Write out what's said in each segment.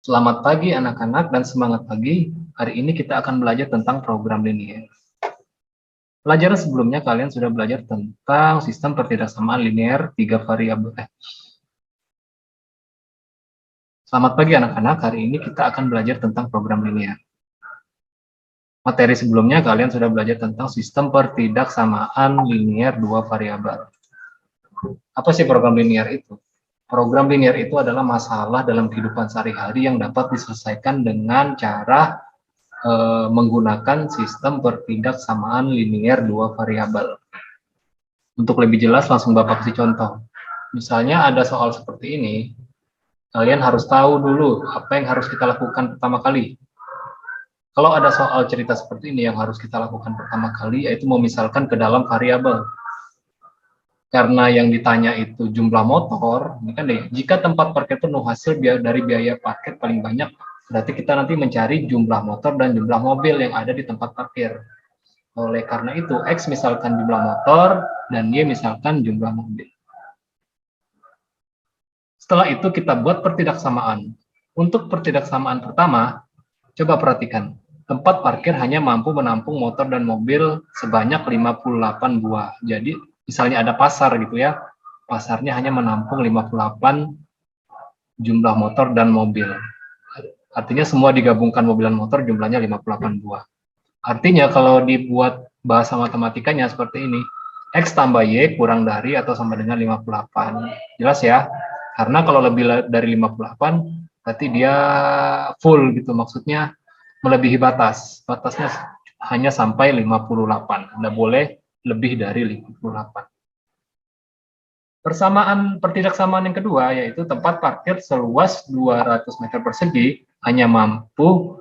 Selamat pagi anak-anak dan semangat pagi. Hari ini kita akan belajar tentang program linier. Pelajaran sebelumnya kalian sudah belajar tentang sistem pertidaksamaan linier 3 variabel. Selamat pagi anak-anak, hari ini kita akan belajar tentang program linier. Materi sebelumnya kalian sudah belajar tentang sistem pertidaksamaan linier 2 variabel. Apa sih program linier itu? Program linier itu adalah masalah dalam kehidupan sehari-hari yang dapat diselesaikan dengan cara menggunakan sistem pertidaksamaan linier 2 variabel. Untuk lebih jelas langsung Bapak kasih contoh. Misalnya ada soal seperti ini, kalian harus tahu dulu apa yang harus kita lakukan pertama kali. Kalau ada soal cerita seperti ini yang harus kita lakukan pertama kali yaitu memisalkan ke dalam variabel. Karena yang ditanya itu jumlah motor, ini kan deh, jika tempat parkir penuh hasil dari biaya parkir paling banyak, berarti kita nanti mencari jumlah motor dan jumlah mobil yang ada di tempat parkir. Oleh karena itu, X misalkan jumlah motor, dan Y misalkan jumlah mobil. Setelah itu kita buat pertidaksamaan. Untuk pertidaksamaan pertama, coba perhatikan. Tempat parkir hanya mampu menampung motor dan mobil sebanyak 58 buah. Jadi, misalnya ada pasar gitu ya, pasarnya hanya menampung 58 jumlah motor dan mobil. Artinya semua digabungkan mobil dan motor jumlahnya 58 buah. Artinya kalau dibuat bahasa matematikanya seperti ini, X tambah Y kurang dari atau sama dengan 58. Jelas ya? Karena kalau lebih dari 58, berarti dia full gitu, maksudnya melebihi batas. Batasnya hanya sampai 58, tidak boleh lebih dari 58. Pertidaksamaan yang kedua yaitu tempat parkir seluas 200 meter persegi hanya mampu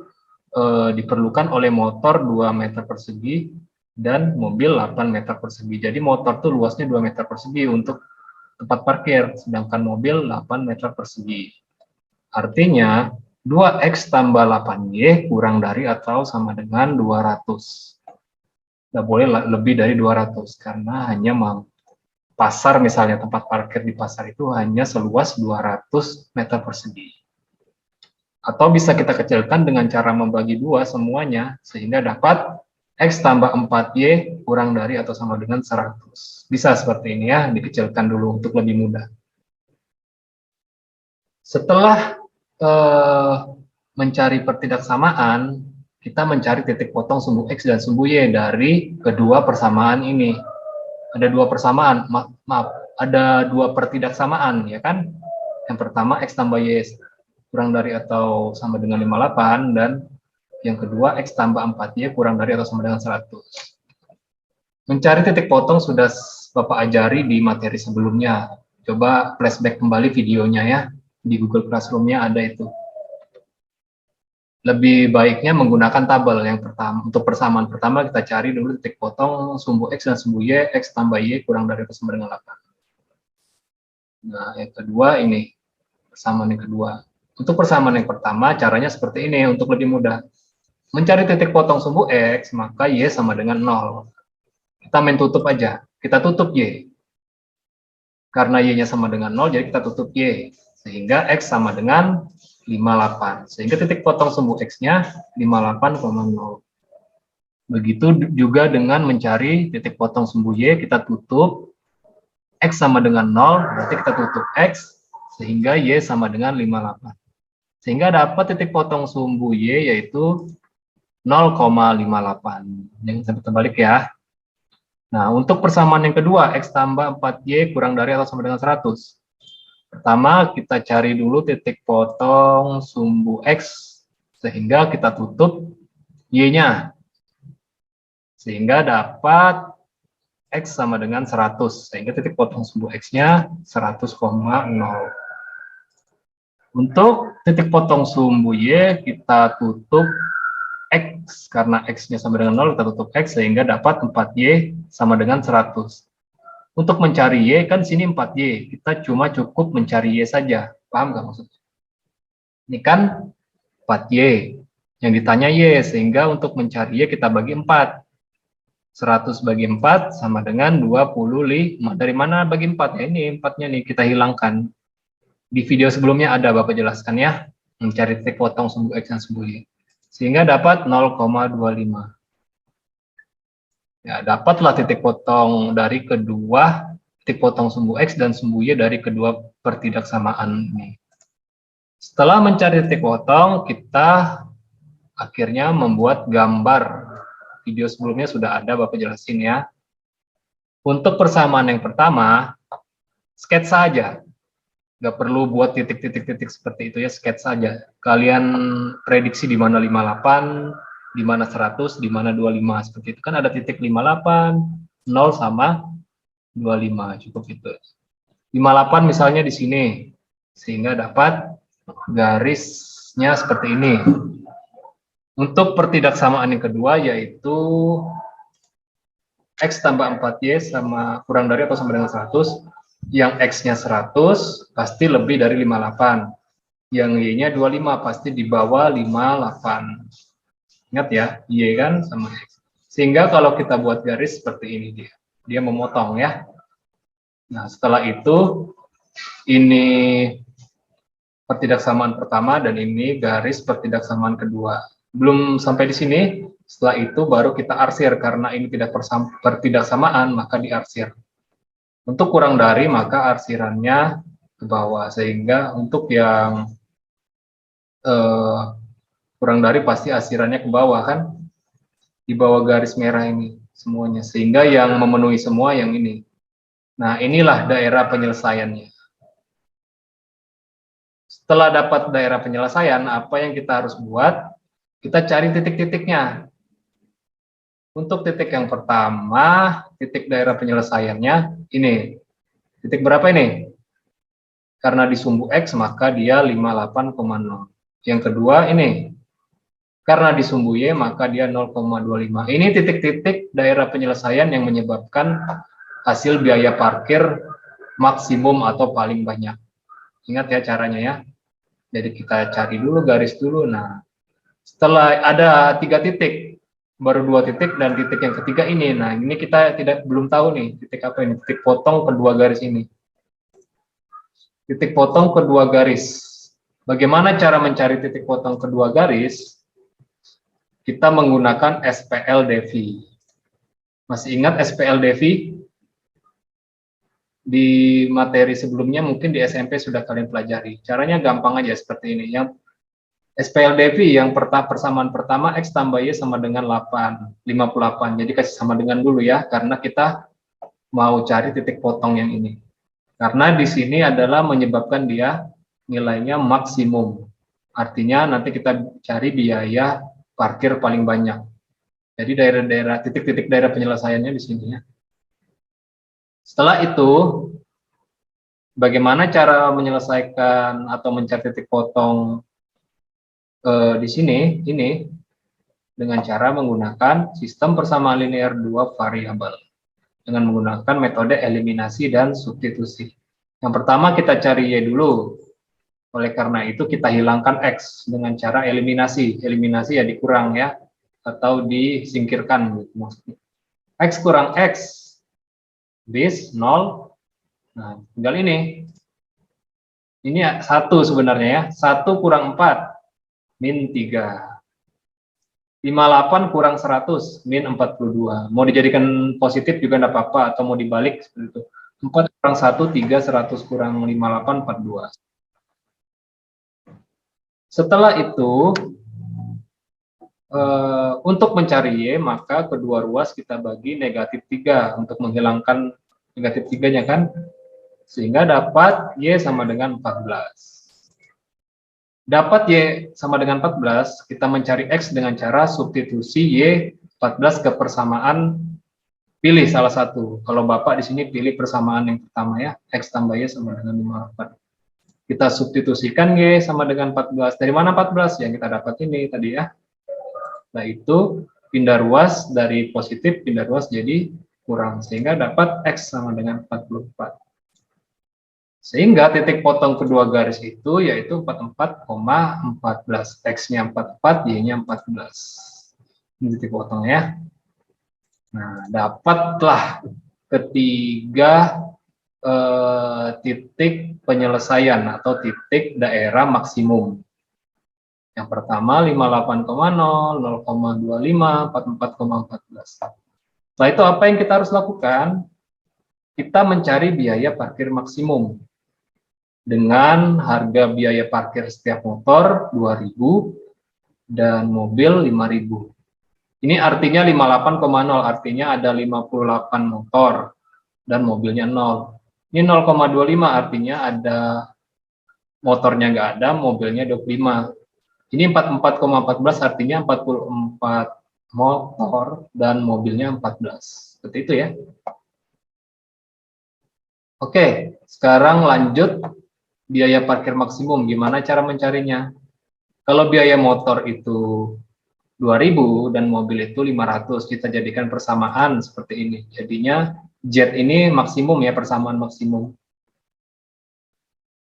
diperlukan oleh motor 2 meter persegi dan mobil 8 meter persegi. Jadi motor tuh luasnya 2 meter persegi untuk tempat parkir, sedangkan mobil 8 meter persegi. Artinya 2X tambah 8Y kurang dari atau sama dengan 200. Tidak boleh lebih dari 200 karena hanya mampu. Pasar misalnya, tempat parkir di pasar itu hanya seluas 200 meter persegi. Atau bisa kita kecilkan dengan cara membagi 2 semuanya, sehingga dapat X tambah 4Y kurang dari atau sama dengan 100. Bisa seperti ini ya, dikecilkan dulu untuk lebih mudah. Setelah mencari pertidaksamaan, kita mencari titik potong sumbu X dan sumbu Y dari kedua persamaan ini. Ada 2 persamaan, maaf, ada 2 pertidaksamaan, ya kan? Yang pertama, X tambah Y kurang dari atau sama dengan 58, dan yang kedua, X tambah 4Y kurang dari atau sama dengan 100. Mencari titik potong sudah Bapak ajari di materi sebelumnya. Coba flashback kembali videonya ya, di Google Classroom-nya ada itu. Lebih baiknya menggunakan tabel. Yang pertama, untuk persamaan pertama kita cari dulu titik potong sumbu X dan sumbu Y, X tambah Y kurang dari atau sama dengan 8. Nah, yang kedua ini, persamaan yang kedua. Untuk persamaan yang pertama, caranya seperti ini untuk lebih mudah. Mencari titik potong sumbu X, maka Y sama dengan 0. Kita main tutup aja, kita tutup Y. Karena Y-nya sama dengan 0, jadi kita tutup Y. Sehingga X sama dengan 58. Sehingga titik potong sumbu X-nya 58,0. Begitu juga dengan mencari titik potong sumbu Y, kita tutup. X sama dengan 0, berarti kita tutup X, sehingga Y sama dengan 58. Sehingga dapat titik potong sumbu Y yaitu 0,58. Jangan sampai terbalik ya. Nah, untuk persamaan yang kedua, X tambah 4Y kurang dari atau sama dengan 100. Pertama, kita cari dulu titik potong sumbu X, sehingga kita tutup Y-nya. Sehingga dapat X sama dengan 100, sehingga titik potong sumbu X-nya 100,0. Untuk titik potong sumbu Y, kita tutup X, karena X-nya sama dengan 0, kita tutup X, sehingga dapat 4Y sama dengan 100. Untuk mencari Y, kan sini 4Y, kita cuma cukup mencari Y saja. Paham nggak maksudnya? Ini kan 4Y, yang ditanya Y, sehingga untuk mencari Y kita bagi 4. 100 bagi 4 sama dengan 25. Dari mana bagi 4? Ya ini 4-nya nih, kita hilangkan. Di video sebelumnya ada Bapak jelaskan ya. mencari titik potong sumbu X dan sumbu Y. Sehingga dapat 0,25. Ya, dapatlah titik potong dari kedua titik potong sumbu X dan sumbu Y dari kedua pertidaksamaan ini. Setelah mencari titik potong, kita akhirnya membuat gambar. Video sebelumnya sudah ada, Bapak jelasin ya. Untuk persamaan yang pertama, sketsa aja. Nggak perlu buat titik-titik-titik seperti itu ya, sketsa aja. Kalian prediksi di mana 58, di mana 100, di mana 25. Seperti itu kan ada titik 58, 0 sama 25. Cukup itu. 58 misalnya di sini. Sehingga dapat garisnya seperti ini. Untuk pertidaksamaan yang kedua yaitu X tambah 4Y sama kurang dari atau sama dengan 100. Yang X-nya 100 pasti lebih dari 58. Yang Y-nya 25 pasti di bawah 58. Ingat ya, Y kan sama X. Sehingga kalau kita buat garis seperti ini dia memotong ya. Nah, setelah itu ini pertidaksamaan pertama dan ini garis pertidaksamaan kedua. Belum sampai di sini, setelah itu baru kita arsir karena ini tidak pertidaksamaan maka diarsir. Untuk kurang dari maka arsirannya ke bawah, sehingga untuk yang kurang dari pasti arsirannya ke bawah kan, di bawah garis merah ini semuanya, sehingga yang memenuhi semua yang ini. Nah, inilah daerah penyelesaiannya. Setelah dapat daerah penyelesaian, apa yang kita harus buat? Kita cari titik-titiknya. Untuk titik yang pertama, titik daerah penyelesaiannya ini. Titik berapa ini? Karena di sumbu X maka dia 58,0. Yang kedua ini. Karena di sumbu Y maka dia 0,25. Ini titik-titik daerah penyelesaian yang menyebabkan hasil biaya parkir maksimum atau paling banyak. Ingat ya caranya ya. Jadi kita cari dulu garis dulu. Nah, setelah ada 3 titik, baru 2 titik dan titik yang ketiga ini. Nah, ini kita belum tahu nih titik apa ini, titik potong kedua garis ini. Titik potong kedua garis. Bagaimana cara mencari titik potong kedua garis? Kita menggunakan SPL-Devi. Masih ingat SPL-Devi? Di materi sebelumnya mungkin di SMP sudah kalian pelajari. Caranya gampang aja seperti ini. Yang SPL-Devi yang persamaan pertama X tambah Y sama dengan 58. Jadi kasih sama dengan dulu ya, karena kita mau cari titik potong yang ini. Karena di sini adalah menyebabkan dia nilainya maksimum. Artinya nanti kita cari biaya parkir paling banyak. Jadi daerah-daerah titik-titik daerah penyelesaiannya di sini ya. Setelah itu, bagaimana cara menyelesaikan atau mencari titik potong di sini, ini dengan cara menggunakan sistem persamaan linear dua variabel dengan menggunakan metode eliminasi dan substitusi. Yang pertama kita cari Y dulu. Oleh karena itu kita hilangkan X dengan cara eliminasi. Eliminasi ya dikurang ya, atau disingkirkan gitu maksudnya. X kurang X, bis 0. Nah, tinggal ini. Ini 1 sebenarnya ya. 1 kurang 4, min 3. 58 kurang 100, min 42. Mau dijadikan positif juga enggak apa-apa, atau mau dibalik seperti itu. 4 kurang 1, 3, 100 kurang 58, 42. Setelah itu, untuk mencari Y, maka kedua ruas kita bagi negatif 3 untuk menghilangkan negatif 3-nya kan. Sehingga dapat Y sama dengan 14. Dapat Y sama dengan 14, kita mencari X dengan cara substitusi Y 14 ke persamaan, pilih salah satu. Kalau Bapak di sini pilih persamaan yang pertama ya, X tambah Y sama dengan 58. Kita substitusikan Y sama dengan 14. Dari mana 14? Yang kita dapat ini tadi ya. Nah itu pindah ruas dari positif, pindah ruas jadi kurang. Sehingga dapat X sama dengan 44. Sehingga titik potong kedua garis itu yaitu 44,14. X-nya 44, Y-nya 14. Ini titik potong ya. Nah, dapatlah ketiga titik penyelesaian atau titik daerah maksimum. Yang pertama 58,0, 0,25, 44,14. Setelah itu apa yang kita harus lakukan? Kita mencari biaya parkir maksimum dengan harga biaya parkir setiap motor 2.000 dan mobil 5.000. Ini artinya 58,0, artinya ada 58 motor dan mobilnya 0. Ini 0,25 artinya ada motornya nggak ada, mobilnya 25. Ini 44,14 artinya 44 motor dan mobilnya 14. Seperti itu ya. Oke, sekarang lanjut biaya parkir maksimum. Gimana cara mencarinya? Kalau biaya motor itu 2.000 dan mobil itu 500, kita jadikan persamaan seperti ini. Jadinya Z ini maksimum ya, persamaan maksimum.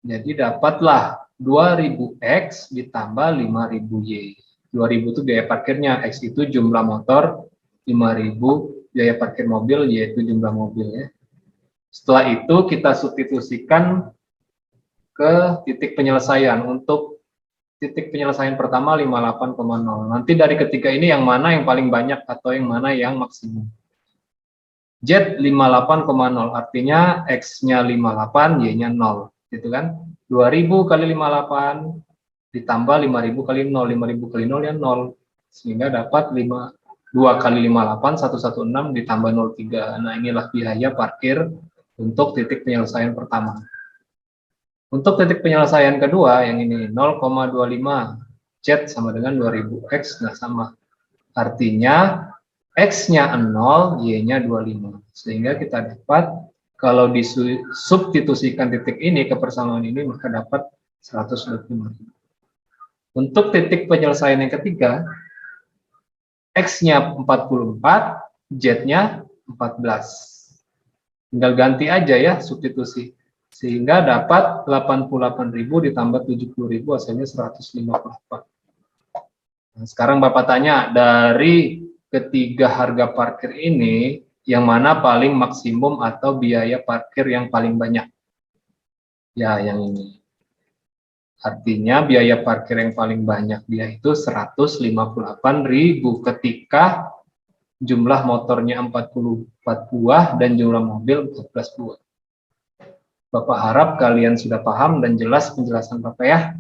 Jadi dapatlah 2.000X ditambah 5.000Y. 2.000 itu biaya parkirnya, X itu jumlah motor, 5.000 biaya parkir mobil, Y itu jumlah mobil ya. Setelah itu kita substitusikan ke titik penyelesaian. Untuk titik penyelesaian pertama 58,0. Nanti dari ketiga ini yang mana yang paling banyak atau yang mana yang maksimum. Z 58,0 artinya X-nya 58, Y-nya 0. Gitu kan? 2.000 kali 58 ditambah 5.000 kali 0. 5.000 kali 0 ya 0. Sehingga dapat 2 kali 58, 116 ditambah 03. Nah inilah biaya parkir untuk titik penyelesaian pertama. Untuk titik penyelesaian kedua, yang ini 0,25 Z sama dengan 2.000X, nah sama. Artinya X-nya 0, Y-nya 25. Sehingga kita dapat, kalau disubstitusikan titik ini ke persamaan ini, maka dapat 125. Untuk titik penyelesaian yang ketiga, X-nya 44, Z-nya 14. Tinggal ganti aja ya, substitusi. Sehingga dapat 88.000 ditambah 70.000 hasilnya 154. Nah, sekarang Bapak tanya, dari ketiga harga parkir ini, yang mana paling maksimum atau biaya parkir yang paling banyak? Ya, yang ini. Artinya biaya parkir yang paling banyak dia itu 158.000 ketika jumlah motornya 44 buah dan jumlah mobil 14 buah. Bapak harap kalian sudah paham dan jelas penjelasan Bapak ya.